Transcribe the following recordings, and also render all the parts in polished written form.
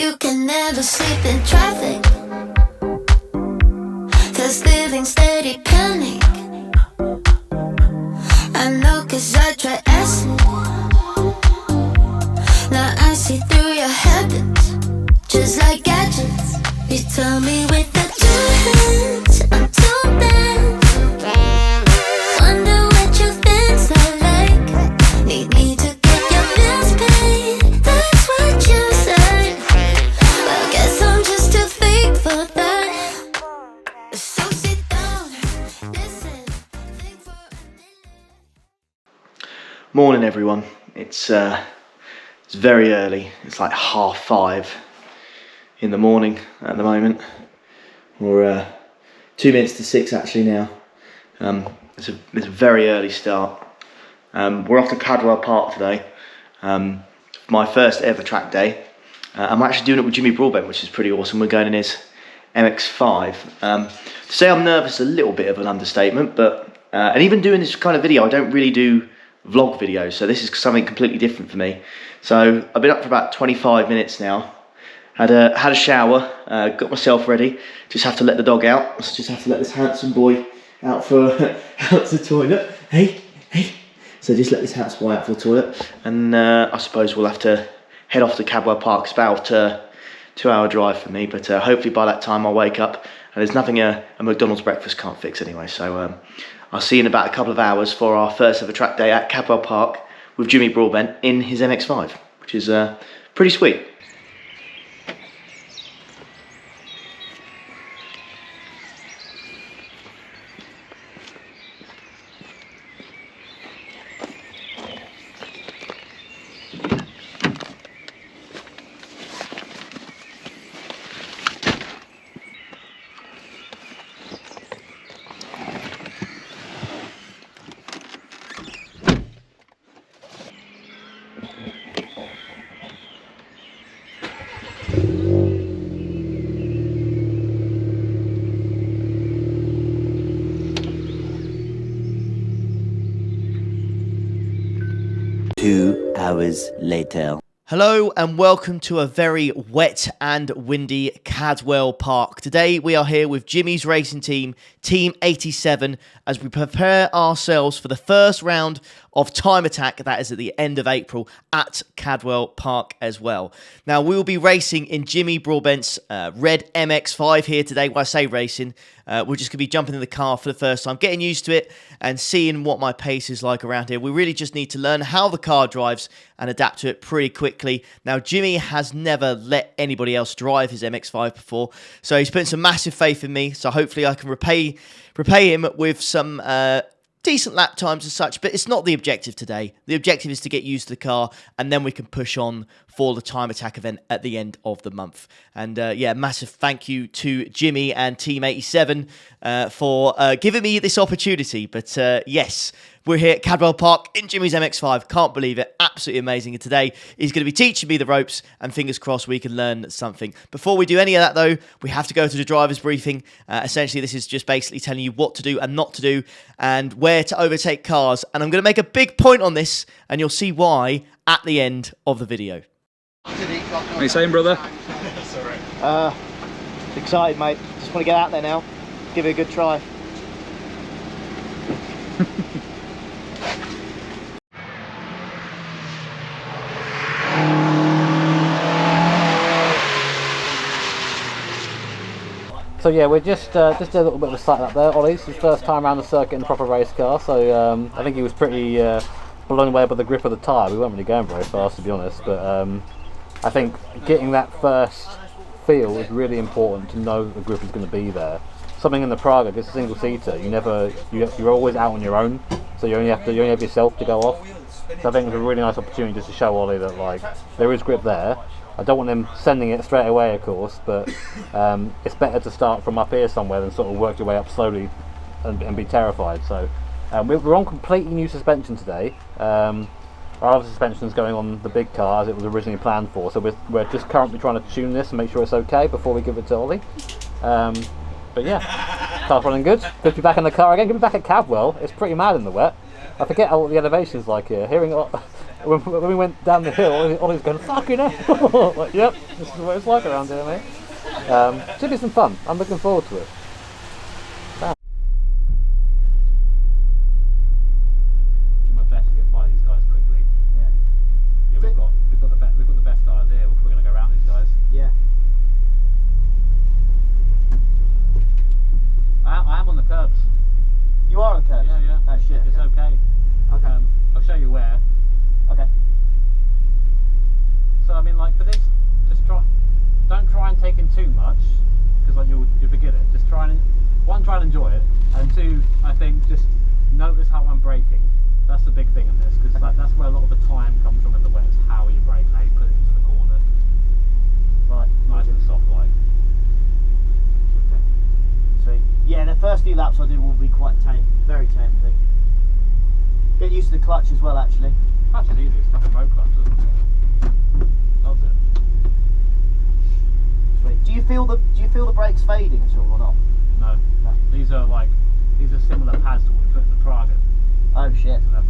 You can never sleep in traffic. There's living steady panic. I know 'cause I tried acid. Now I see through your habits, just like gadgets. You tell me with the two hands, I'm too bad. Wonder what you think's I like. Need me to get your bills paid. That's what you said. Well, guess I'm just too fake for that. So sit down, listen, think for a minute. Morning everyone. It's very early. It's like 5:30 in the morning at the moment. We're 2 minutes to 6 actually now. It's a very early start. We're off to Cadwell Park today. My first ever track day. I'm actually doing it with Jimmy Broadbent, which is pretty awesome. We're going in his MX5. To say I'm nervous is a little bit of an understatement, but and even doing this kind of video, I don't really do vlog videos, so this is something completely different for me. So I've been up for about 25 minutes now. Had a shower, got myself ready. Just have to let the dog out. Just have to let this handsome boy out for out to the toilet. Hey. So just let this handsome boy out for the toilet, and I suppose we'll have to head off to Cadwell Park. It's about a 2-hour drive for me, but hopefully by that time I'll wake up and there's nothing a McDonald's breakfast can't fix anyway. So I'll see you in about a couple of hours for our first ever track day at Cadwell Park with Jimmy Broadbent in his MX5, which is pretty sweet. Later. Hello and welcome to a very wet and windy Cadwell Park. Today we are here with Jimmy's racing team, Team 87, as we prepare ourselves for the first round of Time Attack that is at the end of April at Cadwell Park as well. Now we will be racing in Jimmy Broadbent's red MX5 here today. When I say racing, we're just going to be jumping in the car for the first time, getting used to it and seeing what my pace is like around here. We really just need to learn how the car drives and adapt to it pretty quickly. Now Jimmy has never let anybody else drive his MX5 before, so he's putting some massive faith in me, so hopefully I can repay him with some decent lap times as such, but it's not the objective today. The objective is to get used to the car, and then we can push on for the Time Attack event at the end of the month. And yeah, massive thank you to Jimmy and Team 87 for giving me this opportunity. But yes, we're here at Cadwell Park in Jimmy's MX5. Can't believe it. Absolutely amazing. And today he's going to be teaching me the ropes, and fingers crossed we can learn something. Before we do any of that though, we have to go to the driver's briefing. Essentially, this is just basically telling you what to do and not to do and where to overtake cars. And I'm going to make a big point on this, and you'll see why at the end of the video. What are you saying, brother? Excited, mate. Just want to get out there now. Give it a good try. So yeah, we're just did a little bit of a sight up there. Ollie's his first time around the circuit in a proper race car, so I think he was pretty blown away by the grip of the tyre. We weren't really going very fast, to be honest, but I think getting that first feel is really important to know that the grip is going to be there. Something in the Praga, it's a single seater. You're always out on your own, so you only have yourself to go off. So I think it's a really nice opportunity just to show Ollie that like there is grip there. I don't want them sending it straight away, of course, but it's better to start from up here somewhere than sort of work your way up slowly and be terrified. So we're on completely new suspension today. Our other suspension is going on the big car as it was originally planned for, so we're just currently trying to tune this and make sure it's okay before we give it to Ollie. But yeah, car's running good. Good to be back in the car again. Good to be back at Cadwell. It's pretty mad in the wet. I forget what the elevation's like here. when we went down the hill, Ollie's going, fucking hell. Like, yep, this is what it's like around here, mate. Should be some fun. I'm looking forward to it. Do my best to get by these guys quickly. Yeah, we've got the best guys here. We're going to go around these guys. Yeah. I am on the curbs. You are on the curbs? Yeah. Oh shit. It's okay. Okay. I'll show you where. Okay. So I mean, like for this, just don't try and take in too much, because like you'll forget it. Just try and enjoy it, and two, I think just notice how I'm braking. That's the big thing in this, because that's where a lot of the time comes from in the wet. Is how you brake, how you put it into the corner. Right. Nice and soft, like. Okay. Sweet. Yeah, the first few laps I do will be quite tame, very tame, I think. Get used to the clutch as well, actually. Clutch is easy. It's fucking road clutch, isn't it? Loves it. Sweet. Do you feel the brakes fading at all or not? No. No. These are similar pads to what we put in the Praga. Oh shit. So they're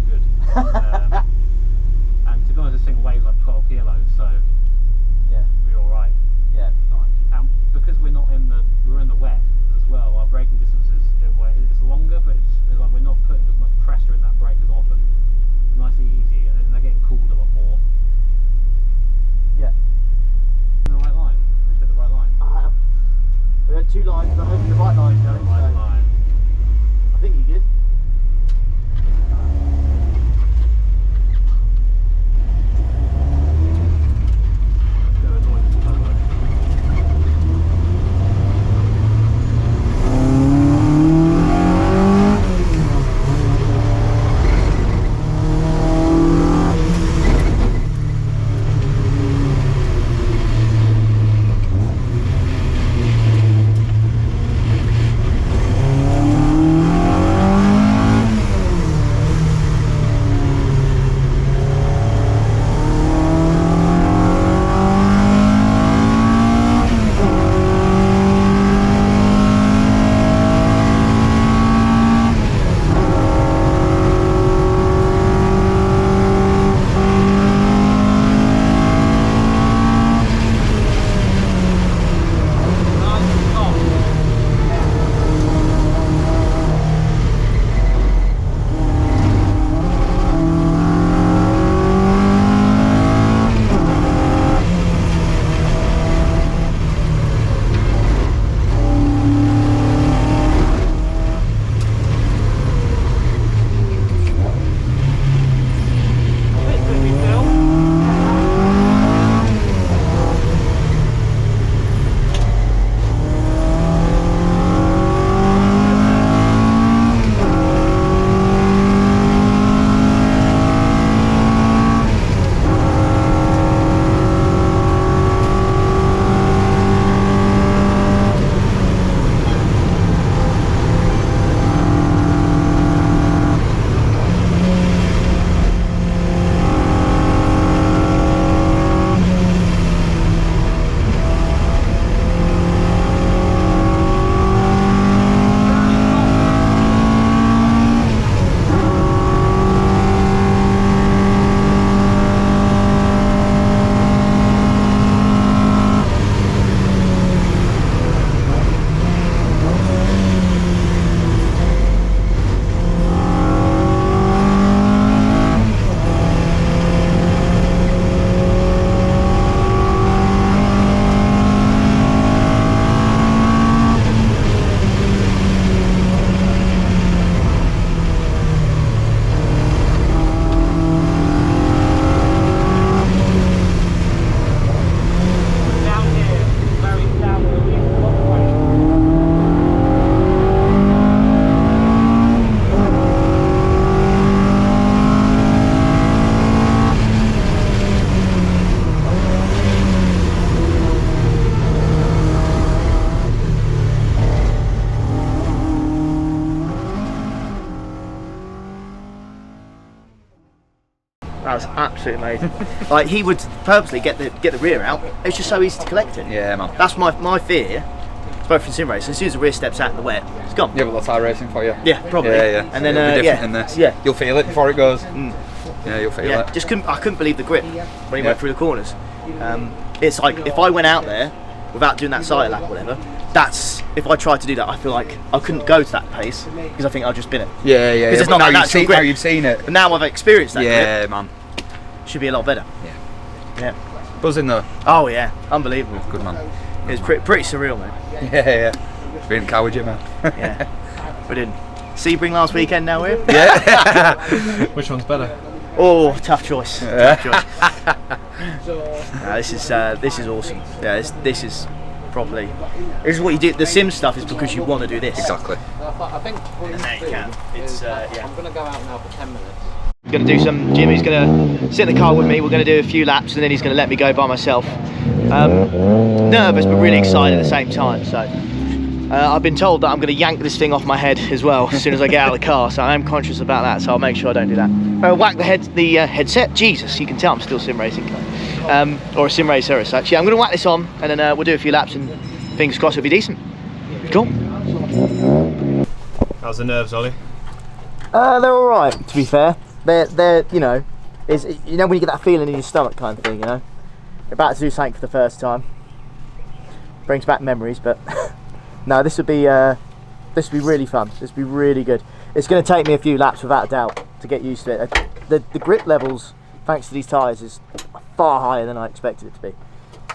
good. And to be honest, this thing weighs like 12 kilos, so yeah, we're all right. Yeah, fine. And because we're in the wet as well, our braking distance it's longer, but it's like we're not putting as much pressure in that brake as often. It's nice and easy, and they're getting cooled a lot more. Yeah. In the right line. We put the right line. We had two lines, but hopefully the right line's going. Right so line. I think you did. That was absolutely amazing. Like, he would purposely get the rear out. It's just so easy to collect it. Yeah, man. That's my fear. It's both in sim racing. As soon as the rear steps out in the wet, it's gone. Yeah, but that's iRacing for you. Yeah, probably. Yeah. And then It'll be different yeah, in this. yeah. You'll feel it before it goes. Yeah, you'll feel Yeah, it. just I couldn't believe the grip when he went through the corners. It's like if I went out there without doing that side lap or whatever, if I tried to do that, I feel like I couldn't go to that pace because I think I'll just spin it. Yeah, yeah. Because it's not now that natural grip. Now you've seen it. But now I've experienced that Yeah, grip, man. should be a lot better. Yeah. Buzzing though. Oh yeah, unbelievable. Good man. It's pretty surreal, man. Yeah. Being coward, man. Yeah. We didn't. Sebring last weekend now we're. Yeah. Which one's better? Oh, tough choice. Tough choice. This is awesome. Yeah, this is properly. This is what you do. The sim stuff is because you want to do this. Exactly. I think And now you can. It's yeah. I'm gonna go out now for 10 minutes. Going to do some. Jimmy's going to sit in the car with me. We're going to do a few laps, and then he's going to let me go by myself. Nervous, but really excited at the same time. So I've been told that I'm going to yank this thing off my head as well as soon as I get out of the car. So I am conscious about that. So I'll make sure I don't do that. Whack the headset. Jesus, you can tell I'm still sim racing, or a sim racer as such. Yeah, I'm going to whack this on, and then we'll do a few laps, and fingers crossed it'll be decent. Cool. How's the nerves, Ollie? They're all right, to be fair. They're you know, when you get that feeling in your stomach kind of thing, you know. You're about to do something for the first time. Brings back memories, but no, this would be really fun. This would be really good. It's going to take me a few laps without a doubt to get used to it. The grip levels, thanks to these tyres, is far higher than I expected it to be.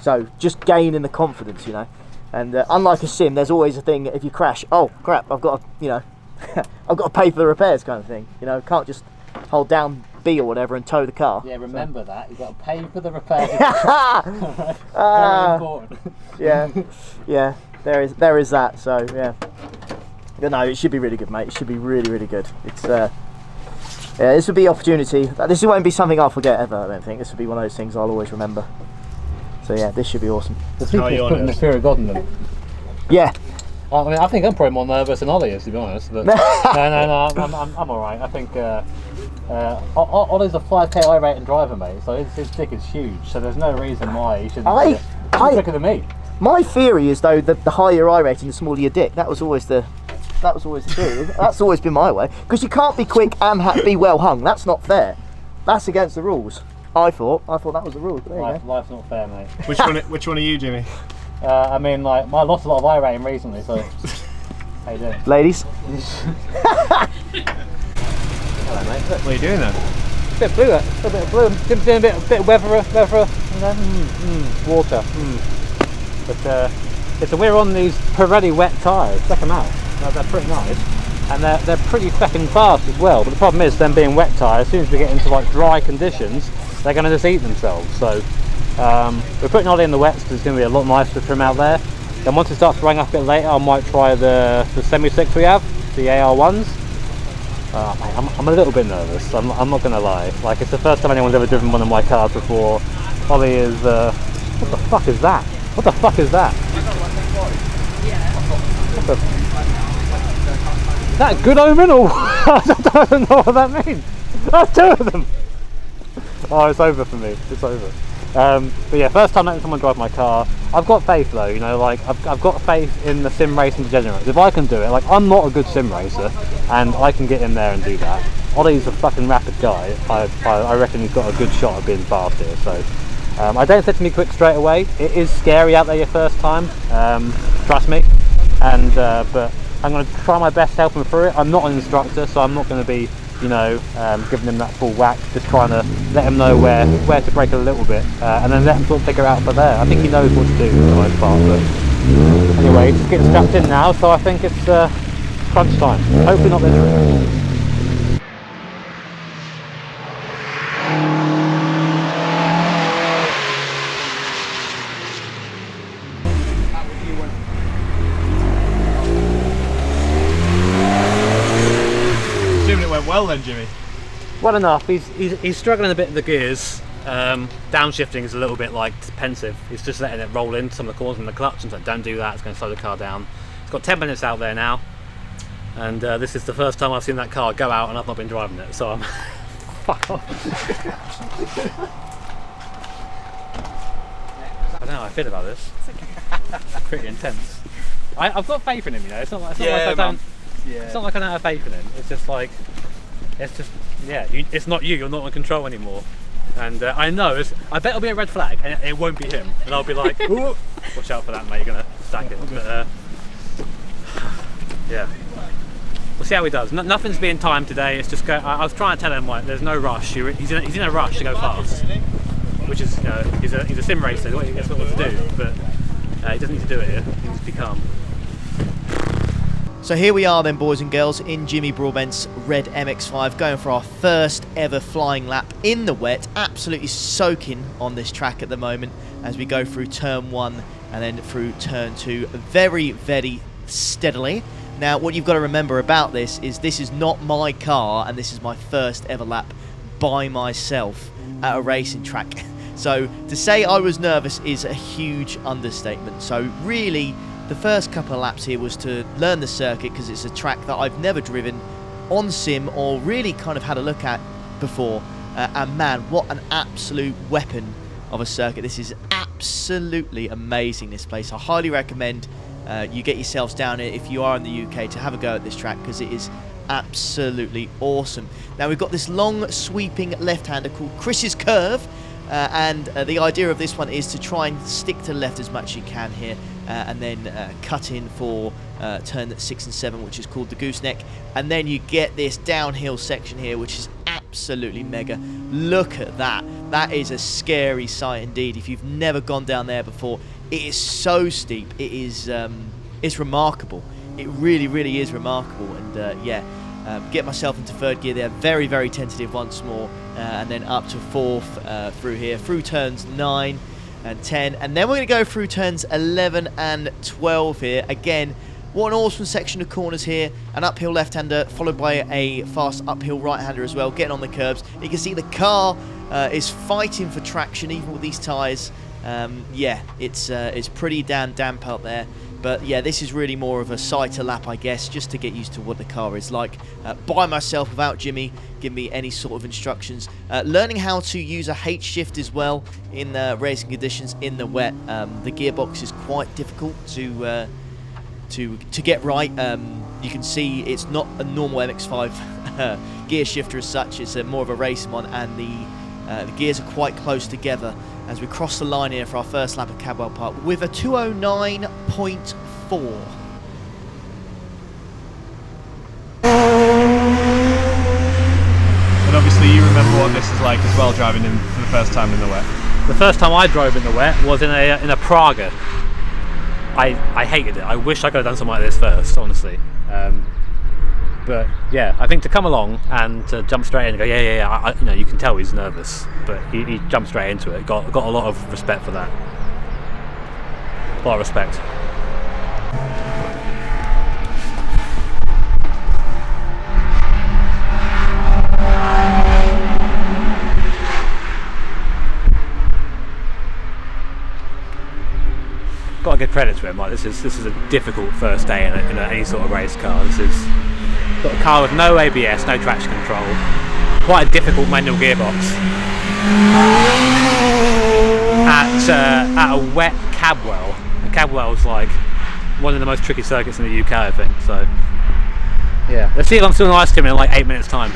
So just gaining the confidence, you know. And unlike a sim, there's always a thing that if you crash, oh crap, I've got to, you know, I've got to pay for the repairs kind of thing. You know, can't just hold down B or whatever and tow the car. Yeah, remember that. You've got to pay for the repairs. Very important. Yeah. There is that. So yeah. But no, it should be really good, mate. It should be really, really good. It's yeah, this would be opportunity. This won't be something I'll forget ever. I don't think this would be one of those things I'll always remember. So yeah, this should be awesome. The people's putting the fear of God in them. Yeah. I mean, I think I'm probably more nervous than Ollie is, to be honest. But no, I'm all right. I think Ollie's a 5K I-rating driver, mate. So his dick is huge. So there's no reason why he shouldn't be quicker than me. My theory is though that the higher your I rating, the smaller your dick. That was always the theory. That's always been my way. Because you can't be quick and be well hung. That's not fair. That's against the rules. I thought that was the rules. But there you go. Life's not fair, mate. Which one are you, Jimmy? I mean, like, I lost a lot of I rating recently, so. How you doing? Ladies. Hello, mate. What are you doing then? A bit of blue, a bit of blue. Doing a bit of weather, you know, water. But so we're on these Pirelli wet tyres. Check them out. They're pretty nice, and they're pretty fucking fast as well. But the problem is, them being wet tyres, as soon as we get into like dry conditions, they're going to just eat themselves. So we're putting Ollie in the wets because it's going to be a lot nicer for him out there. Then once it starts running up a bit later, I might try the semi-slicks we have, the AR1s. I'm a little bit nervous, I'm not going to lie. Like, it's the first time anyone's ever driven one of my cars before. Ollie is, what the fuck is that? What the fuck is that? Is that a good omen or I don't know what that means. That's two of them. Oh, it's over for me, it's over. But yeah, first time letting someone drive my car. I've got faith though, you know, like I've got faith in the sim racing degenerates. If I can do it, like I'm not a good sim racer and I can get in there and do that. Ollie's a fucking rapid guy. I reckon he's got a good shot of being fast here, so I don't set to me quick straight away. It is scary out there your first time, trust me, and but I'm going to try my best to help him through it. I'm not an instructor, so I'm not going to be, you know, giving him that full whack, just trying to let him know where to brake a little bit, and then let him sort of figure it out from there. I think he knows what to do for the most part, but anyway, just getting strapped in now, so I think it's crunch time. Hopefully not this trip. Well then, Jimmy. Well enough. He's struggling a bit in the gears. Downshifting is a little bit like pensive. He's just letting it roll in some of the corners in the clutch, and so don't do that. It's going to slow the car down. It's got 10 minutes out there now, and this is the first time I've seen that car go out, and I've not been driving it. So I'm fuck off. I don't know how I feel about this. It's pretty intense. I've got faith in him, you know. It's not like I don't have faith in him. It's just like, yeah, it's not you. You're not in control anymore. And I know, I bet it'll be a red flag, and it won't be him. And I'll be like, ooh, watch out for that, mate. You're gonna stack it. But yeah, we'll see how he does. Nothing's being timed today. It's just I was trying to tell him, like, there's no rush. He's in a rush to go fast, which is, you know, he's a sim racer. That's what to do. But he doesn't need to do it here. He needs to be calm. So here we are then, boys and girls, in Jimmy Broadbent's red MX-5, going for our first ever flying lap in the wet, absolutely soaking on this track at the moment as we go through turn 1 and then through turn 2 very, very steadily. Now, what you've got to remember about this is not my car, and this is my first ever lap by myself at a racing track. So to say I was nervous is a huge understatement. So really, the first couple of laps here was to learn the circuit, because it's a track that I've never driven on sim or really kind of had a look at before. And man, what an absolute weapon of a circuit. This is absolutely amazing, this place. I highly recommend you get yourselves down here if you are in the UK to have a go at this track, because it is absolutely awesome. Now we've got this long sweeping left-hander called Chris's Curve. And the idea of this one is to try and stick to the left as much as you can here, and then cut in for turn 6 and 7, which is called the gooseneck, and then you get this downhill section here, which is absolutely mega. Look at that. That is a scary sight indeed. If you've never gone down there before, it is so steep. It is it's remarkable. It really, really is remarkable. And yeah, get myself into third gear there, very, very tentative once more, and then up to fourth through here, through turns 9 and 10, and then we're going to go through turns 11 and 12 here. Again, what an awesome section of corners here, an uphill left-hander followed by a fast uphill right-hander as well, getting on the curbs. You can see the car is fighting for traction even with these tyres. Yeah, it's pretty damn damp out there. But yeah, this is really more of a sighter lap, I guess, just to get used to what the car is like. By myself, without Jimmy giving me any sort of instructions. Learning how to use a H-shift as well in racing conditions in the wet. The gearbox is quite difficult to get right. You can see it's not a normal MX-5 gear shifter as such. It's more of a racing one, and the gears are quite close together as we cross the line here for our first lap of Cadwell Park with a 209.4. And obviously you remember what this is like as well, driving in for the first time in the wet. The first time I drove in the wet was in a Praga. I hated it. I wish I could have done something like this first, honestly. But yeah, I think to come along and to jump straight in and go, yeah, you know, you can tell he's nervous, but he jumped straight into it. Got a lot of respect for that. A lot of respect. Got to give credit to him. Like, this is a difficult first day in any sort of race car. This is got a car with no ABS, no traction control, quite a difficult manual gearbox at a wet Cadwell. And Cadwell's like one of the most tricky circuits in the UK, I think. So yeah, let's see if I'm still an ice cream in like 8 minutes time.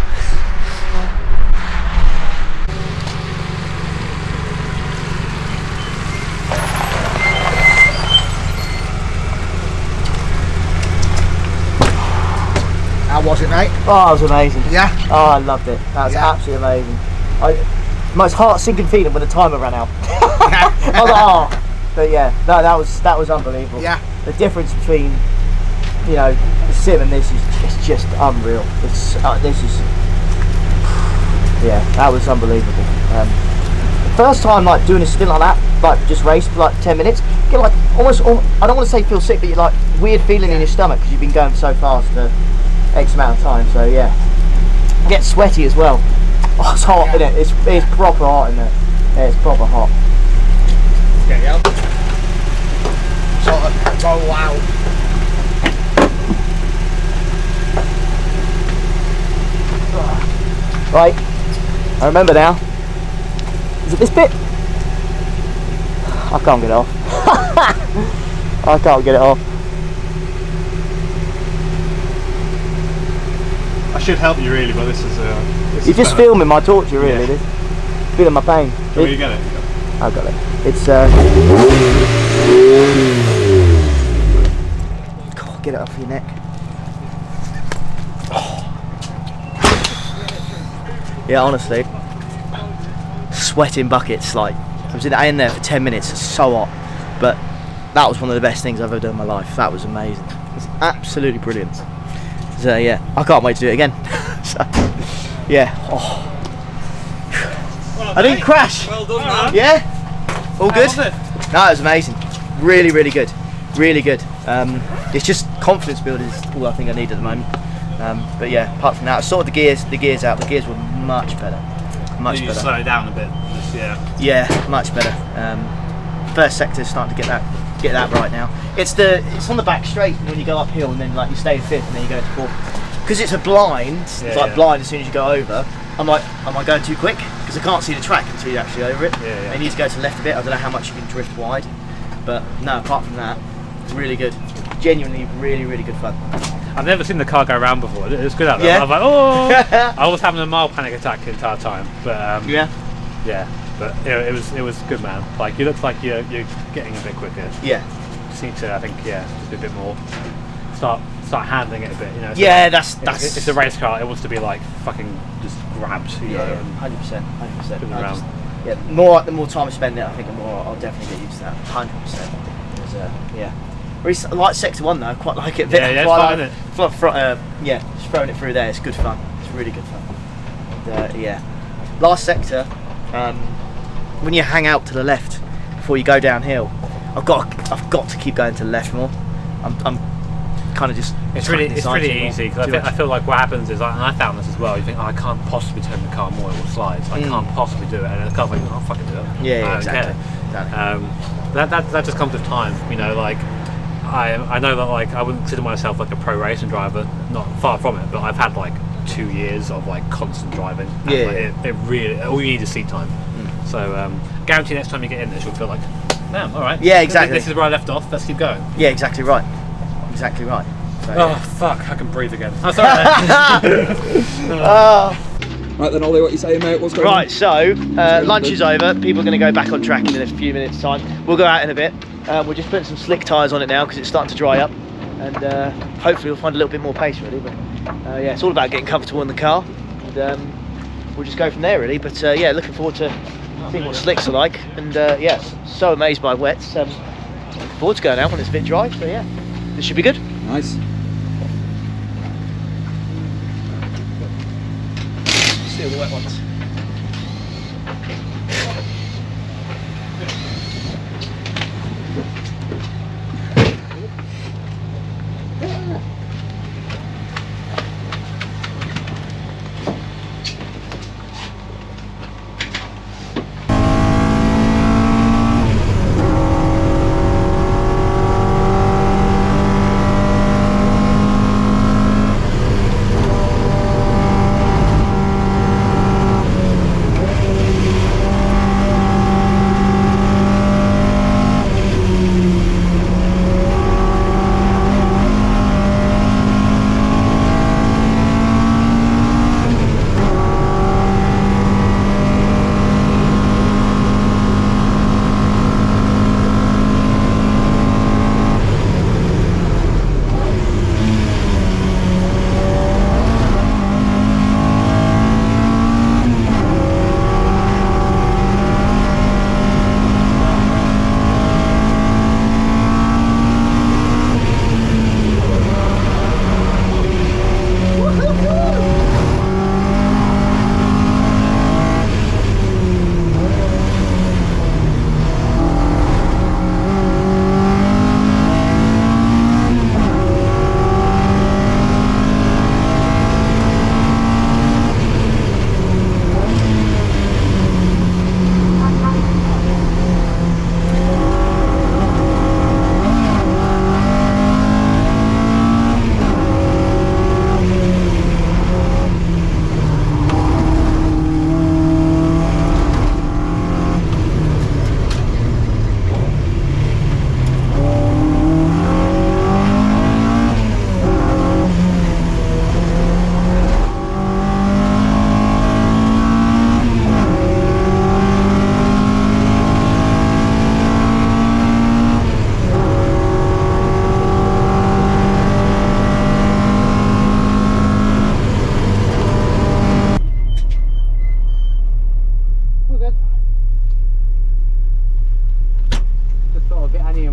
How was it, mate? Oh, it was amazing. Yeah? Oh, I loved it. That was absolutely amazing. Most heart-sinking feeling when the timer ran out. I was like, oh. But yeah, that was unbelievable. Yeah. The difference between, you know, the sim and this is just unreal. It's yeah, that was unbelievable. The first time like doing a stint like that, like just race for like 10 minutes, get like almost I don't want to say feel sick, but you're like weird feeling in your stomach because you've been going so fast for X amount of time. So yeah, get sweaty as well. Oh, it's hot, isn't it? It's proper hot in there. Yeah, it's proper hot. Okay, yeah. Sort of roll out. Right, I remember now. Is it this bit? I can't get it off. I can't get it off. I should help you really, but this is. You're just filming my torture, really. This. Feeling my pain. Can you get it? I've got it. It's God, get it off your neck. Oh. Yeah, honestly, sweating buckets. Like I was in there for 10 minutes. It's so hot, but that was one of the best things I've ever done in my life. That was amazing. It's absolutely brilliant. So yeah, I can't wait to do it again. So, yeah. Oh. I didn't crash. Well done, man. Yeah. All good. How was it? No, it was amazing. Really, really good. Really good. It's just confidence building is all I think I need at the moment. But yeah, apart from that, I sorted the gears out. The gears were much better. Much You better. slow it down a bit. Just, yeah. Yeah, much better. First sector's starting to get that right now. It's on the back straight when you go uphill, and then like you stay in fifth, and then you go into fourth. Because it's a blind. It's like blind as soon as you go over. I'm like, am I going too quick? Because I can't see the track until you're actually over it. Yeah. You need to go to the left a bit. I don't know how much you can drift wide, but no. Apart from that, it's really good. Genuinely, really, really good fun. I've never seen the car go around before. It was good out there. Yeah. I was like, oh! I was having a mild panic attack the entire time, but Yeah. But it was good, man. Like you look like you're getting a bit quicker. Yeah. Just need to, I think, just be a bit more. Start handling it a bit, you know. So Yeah, that's. It's a race car. It wants to be like fucking just grabbed, you know. and 100%. spin around. Yeah, the more time I spend it, I think the more I'll definitely get used to that. 100%. Yeah. Really like Sector 1 though, I quite like it. Yeah, it's fun, isn't it? Yeah, just throwing it through there, it's good fun. It's really good fun. And, yeah. Last sector, when you hang out to the left before you go downhill, I've got to keep going to the left more. I'm kind of just. It's really easy because I feel like what happens is, and I found this as well. You think, oh, I can't possibly turn the car more; it will slide. So I can't possibly do it, and the car's like, I'll fucking do it. Yeah, I exactly. don't care. That just comes with time, you know. Like I know that like I wouldn't consider myself like a pro racing driver, not far from it, but I've had like 2 years of like constant driving. And, it really all you need is seat time. So guarantee next time you get in this, you'll feel like, damn, all right. Yeah, exactly. This is where I left off. Let's keep going. Yeah, exactly right. Exactly right. So, Oh fuck! I can breathe again. I'm sorry. Right then, Ollie, what you saying, mate? What's going on? Right, so lunch is over. People are going to go back on track in a few minutes' time. We'll go out in a bit. We're just putting some slick tyres on it now because it's starting to dry up, and hopefully we'll find a little bit more pace, really. But yeah, it's all about getting comfortable in the car, and we'll just go from there, really. But yeah, looking forward to seeing what slicks are like, and yeah, so amazed by wets. Looking forward to going out when it's a bit dry. So yeah, this should be good. Nice. See all the wet ones.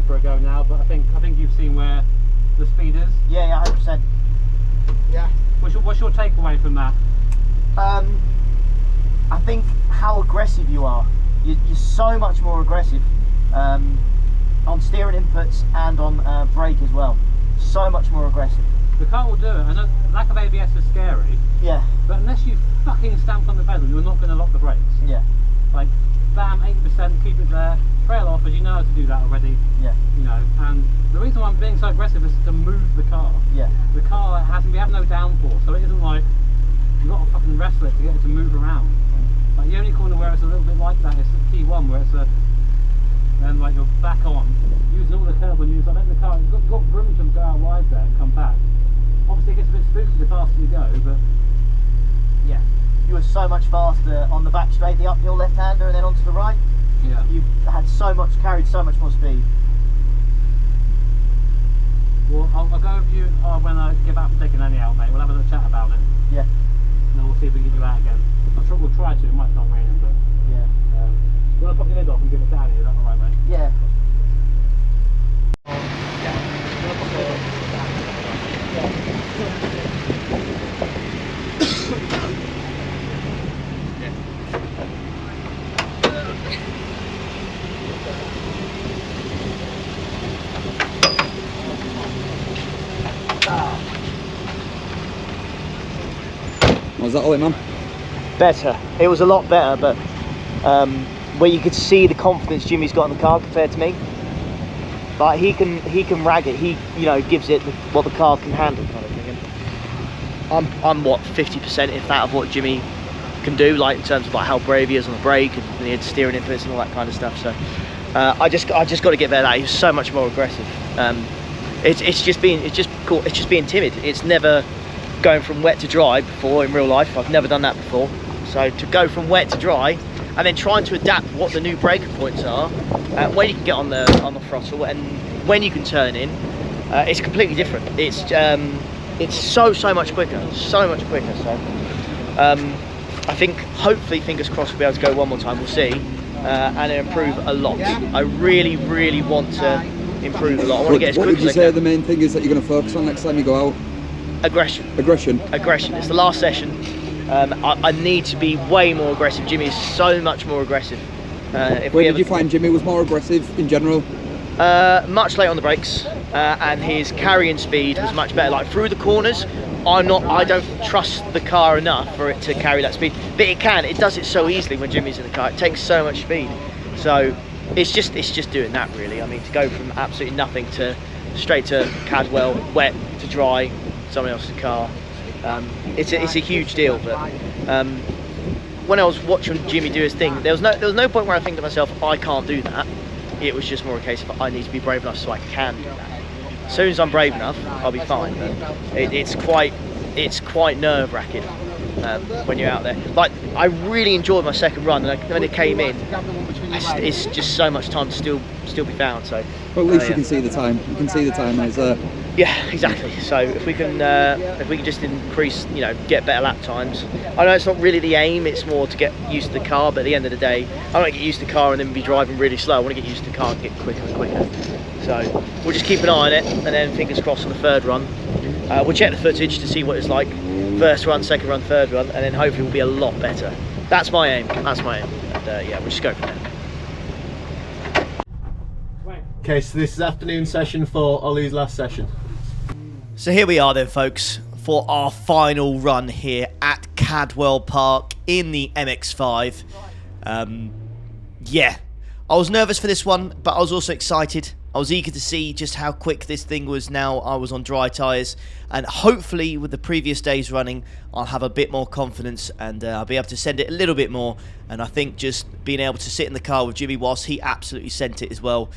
for a go now, but I think you've seen where the speed is. Yeah, 100%. Yeah. What's your takeaway from that? I think how aggressive you are. You're so much more aggressive on steering inputs and on brake as well. So much more aggressive. The car will do it. I know lack of ABS is scary. Yeah. But unless you fucking stamp on the pedal, you're not going to lock the brakes. Yeah. Like, bam, 80%, keep it there, trail off, as you know how to do that already. Yeah. You know, and the reason why I'm being so aggressive is to move the car. Yeah. The car we have no downforce, so it isn't like you've got to fucking wrestle it to get it to move around. Like the only corner where it's a little bit like that is the T1, where it's then like you're back on, using all the curb and use like letting the car, you've got room to go out wide there and come back. Obviously it gets a bit spooky the faster you go, but yeah. You were so much faster on the back straight, the uphill left-hander, and then onto the right. yeah. You've carried so much more speed. Well, I'll go with you when I get back from taking any out, mate. We'll have a little chat about it. Yeah. And then we'll see if we can get you out again. We'll try to, it might start raining, but Yeah. you want to pop your lid off and give it down here, is that alright, mate? Yeah. Was that all it, man? Better. It was a lot better, but where you could see the confidence Jimmy's got in the car compared to me. Like he can rag it. He gives it what the car can handle, kind of thing. And I'm what 50% if that of what Jimmy can do, like in terms of like how brave he is on the brake and the steering inputs and all that kind of stuff. So I just got to get better at that. He's so much more aggressive. It's just being timid. It's never going from wet to dry before in real life. I've never done that before. So to go from wet to dry and then trying to adapt what the new braking points are, when you can get on the throttle and when you can turn in, it's completely different. It's so much quicker, so much quicker. So I think hopefully, fingers crossed, we'll be able to go one more time. We'll see, and improve a lot. I really want to improve a lot. I want to get as quick as I can. What would you say the main thing is that you're going to focus on next time you go out? Aggression. Aggression. It's the last session. I need to be way more aggressive. Jimmy is so much more aggressive. Where did you find Jimmy was more aggressive in general? Much later on the brakes, and his carrying speed was much better. Like through the corners, I don't trust the car enough for it to carry that speed. But it can. It does it so easily when Jimmy's in the car. It takes so much speed. So it's just doing that really. I mean, to go from absolutely nothing to straight to Cadwell, wet to dry, someone else's car. It's a huge deal, but when I was watching Jimmy do his thing, there was no point where I think to myself, I can't do that. It was just more a case of I need to be brave enough so I can do that. As soon as I'm brave enough, I'll be fine. But it's quite nerve-wracking when you're out there. Like I really enjoyed my second run, and when it came in, it's just so much time to still be found. So, but at least you can see the time. You can see the time as yeah, exactly. So if we can just increase, get better lap times. I know it's not really the aim. It's more to get used to the car. But at the end of the day, I don't want to get used to the car and then be driving really slow. I want to get used to the car and get quicker and quicker. So we'll just keep an eye on it, and then fingers crossed on the third run. We'll check the footage to see what it's like. First run, second run, third run, and then hopefully we'll be a lot better. That's my aim. That's my aim. And yeah, we'll just go from there. Okay, so this is afternoon session for Ollie's last session. So here we are then, folks, for our final run here at Cadwell Park in the MX-5. Yeah, I was nervous for this one, but I was also excited. I was eager to see just how quick this thing was now I was on dry tyres, and hopefully with the previous days running I'll have a bit more confidence and I'll be able to send it a little bit more. And I think just being able to sit in the car with Jimmy whilst he absolutely sent it as well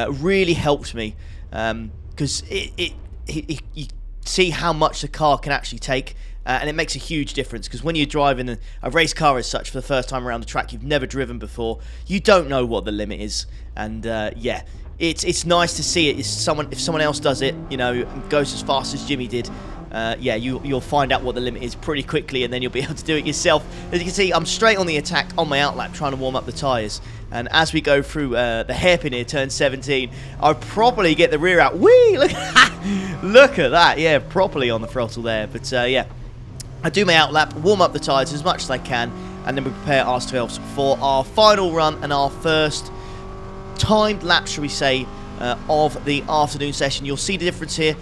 really helped me, because you see how much the car can actually take. And it makes a huge difference, because when you're driving a race car as such for the first time around the track you've never driven before, you don't know what the limit is. And yeah, it's nice to see it. If someone else does it, goes as fast as Jimmy did, yeah, you'll find out what the limit is pretty quickly, and then you'll be able to do it yourself. As you can see, I'm straight on the attack on my outlap, trying to warm up the tyres. And as we go through the hairpin here, turn 17, I'll probably get the rear out. Whee! Look at that. Yeah, properly on the throttle there. But yeah, I do my outlap, warm up the tyres as much as I can, and then we prepare ourselves for our final run and our first timed lap, shall we say, of the afternoon session. You'll see the difference here.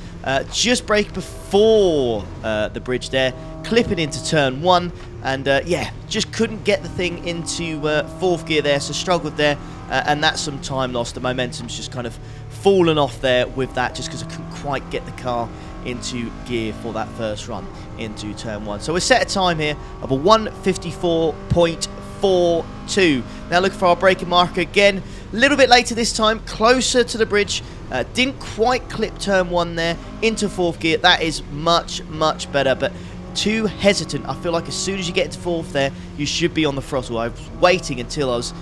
Just brake before the bridge there, clipping into turn 1, and yeah, just couldn't get the thing into 4th gear there, so struggled there, and that's some time lost. The momentum's just kind of fallen off there with that, just because I couldn't quite get the car into gear for that first run into turn 1. So we're set a time here of a 1:54.42. Now looking for our braking marker again. A little bit later this time, closer to the bridge. Didn't quite clip turn 1 there into 4th gear. That is much, much better, but too hesitant. I feel like as soon as you get into 4th there, you should be on the throttle. I was waiting until I was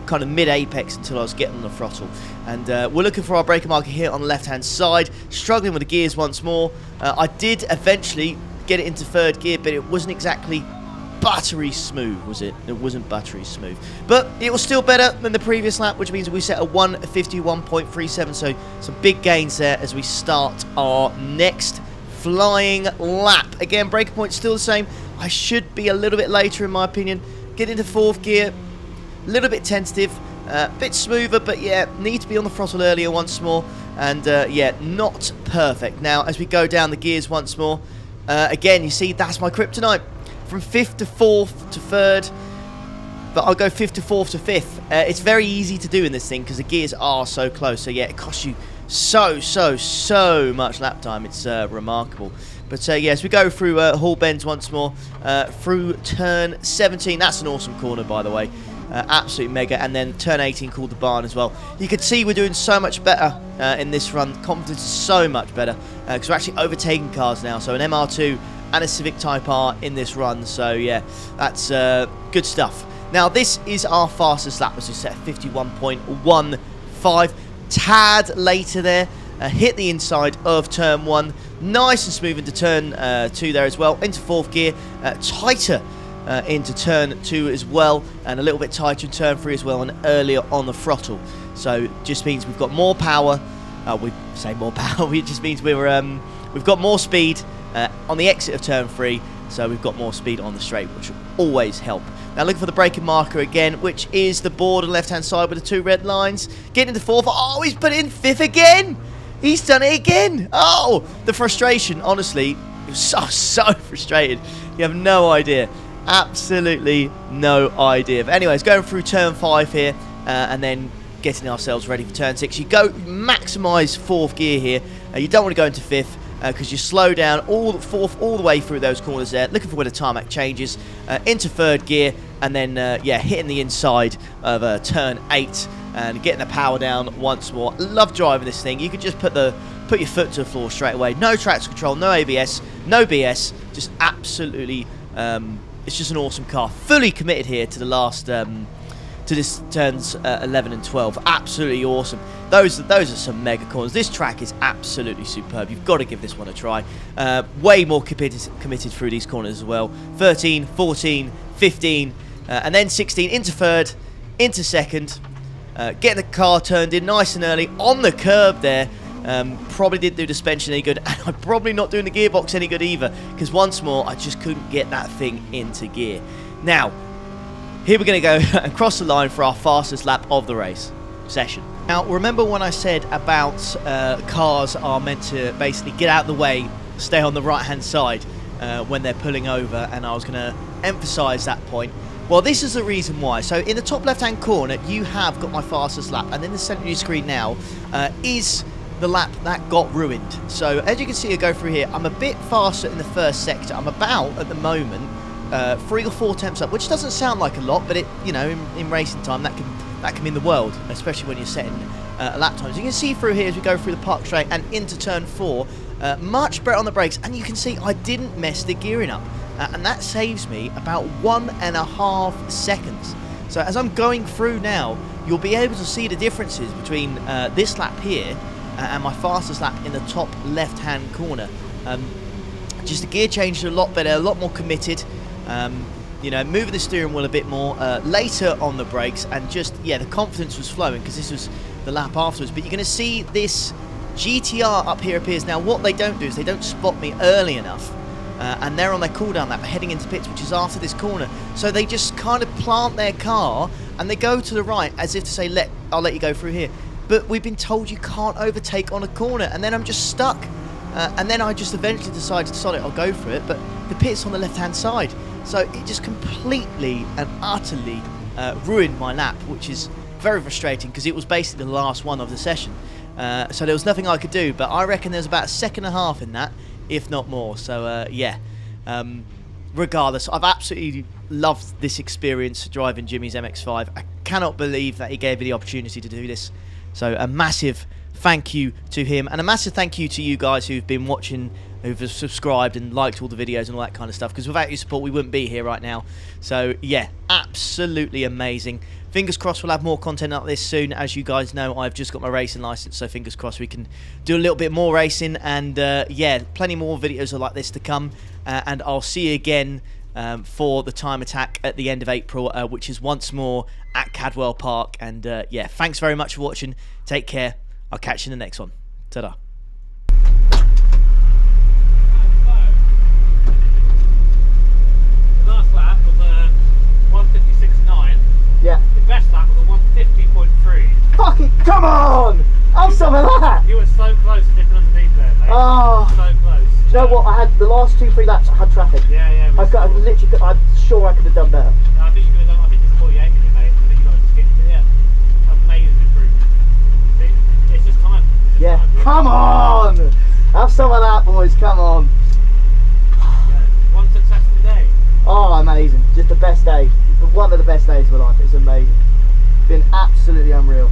kind of mid-apex until I was getting on the throttle. And we're looking for our braking marker here on the left-hand side. Struggling with the gears once more. I did eventually get it into 3rd gear, but it wasn't exactly buttery smooth, was it? It wasn't buttery smooth. But it was still better than the previous lap, which means we set a 1:51.37. So some big gains there as we start our next flying lap. Again, braking point still the same. I should be a little bit later in my opinion. Get into 4th gear. A little bit tentative. Bit smoother, but yeah, need to be on the throttle earlier once more. And yeah, not perfect. Now, as we go down the gears once more, again, you see, that's my kryptonite. From 5th to 4th to 3rd, but I'll go 5th to 4th to 5th. It's very easy to do in this thing because the gears are so close. So yeah, it costs you so much lap time. It's remarkable. But yeah, as we go through Hall Bends once more, through turn 17, that's an awesome corner, by the way. Absolutely mega. And then turn 18 called the barn as well. You can see we're doing so much better in this run. Confidence is so much better because we're actually overtaking cars now. So an MR2 and a Civic Type R in this run. So yeah, that's good stuff. Now this is our fastest lap, as we set 51.15. Tad later there, hit the inside of turn 1, nice and smooth into turn 2 there as well, into 4th gear, tighter into turn 2 as well, and a little bit tighter in turn 3 as well, and earlier on the throttle. So just means we've got more power. We say more power. It just means we've got more speed on the exit of turn 3, so we've got more speed on the straight, which will always help. Now looking for the braking marker again, which is the board on the left-hand side with the 2 red lines. Getting into 4th. Oh, he's put in 5th again! He's done it again! Oh, the frustration, honestly, it was so frustrated. You have no idea. Absolutely no idea. But anyways, going through turn 5 here, and then getting ourselves ready for turn 6. You go maximise 4th gear here. You don't want to go into 5th. Because you slow down all the way through those corners there, looking for where the tarmac changes, into 3rd gear, and then yeah, hitting the inside of turn 8 and getting the power down once more. Love driving this thing. You can just put your foot to the floor straight away. No traction control, no ABS, no BS, just absolutely. It's just an awesome car. Fully committed here to the last. To this turns 11 and 12. Absolutely awesome. Those are some mega corners. This track is absolutely superb. You've got to give this one a try. Way more committed through these corners as well. 13, 14, 15, and then 16 into 3rd, into 2nd. Getting the car turned in nice and early on the curb there. Probably didn't do the suspension any good, and I'm probably not doing the gearbox any good either, because once more I just couldn't get that thing into gear. Now, here we're going to go across the line for our fastest lap of the race session. Now, remember when I said about cars are meant to basically get out of the way, stay on the right-hand side when they're pulling over, and I was going to emphasise that point. Well, this is the reason why. So in the top left-hand corner, you have got my fastest lap, and in the centre of your screen now is the lap that got ruined. So as you can see, I go through here, I'm a bit faster in the first sector. I'm about, at the moment, 3 or 4 tenths up, which doesn't sound like a lot, but it, you know, in racing time, that can mean the world, especially when you're setting lap times. You can see through here as we go through the park straight and into turn 4, much better on the brakes, and you can see I didn't mess the gearing up, and that saves me about 1.5 seconds. So as I'm going through now, you'll be able to see the differences between this lap here and my fastest lap in the top left-hand corner. Just the gear change is a lot better, a lot more committed. You know, moving the steering wheel a bit more later on the brakes, and just, yeah, the confidence was flowing because this was the lap afterwards. But you're going to see this GTR up here appears. Now, what they don't do is they don't spot me early enough, and they're on their cooldown lap heading into pits, which is after this corner. So they just kind of plant their car and they go to the right as if to say, I'll let you go through here. But we've been told you can't overtake on a corner, and then I'm just stuck. And then I just eventually decided I'll go for it, but the pit's on the left-hand side. So it just completely and utterly ruined my lap, which is very frustrating because it was basically the last one of the session. So there was nothing I could do, but I reckon there's about a second and a half in that, if not more. So yeah, regardless, I've absolutely loved this experience driving Jimmy's MX-5. I cannot believe that he gave me the opportunity to do this. So a massive thank you to him, and a massive thank you to you guys who've been watching, who've subscribed and liked all the videos and all that kind of stuff, because without your support we wouldn't be here right now. So yeah, absolutely amazing. Fingers crossed we'll have more content like this soon. As you guys know, I've just got my racing license, so fingers crossed we can do a little bit more racing, and yeah, plenty more videos like this to come, and I'll see you again for the time attack at the end of April, which is once more at Cadwell Park. And yeah, thanks very much for watching. Take care. I'll catch you in the next one. Ta-da. The last lap was a 156.9. Yeah. The best lap was a 150.3. Fucking come on! Have some of that! You were so close to dipping underneath there, mate. Oh. So close. Do you know what? I had the last 2-3 laps. I had traffic. Yeah, yeah. I'm sure I could have done better. No, I think you could have done. I think it's 48 in it, mate. I think you got to skip it. Yeah. Amazing improvement. See? It's just time. It's just Yeah. time, Come on! Have some of that, boys. Come on. Yeah. One successful day. Oh, amazing. Just the best day. One of the best days of my life. It's amazing. Been absolutely unreal.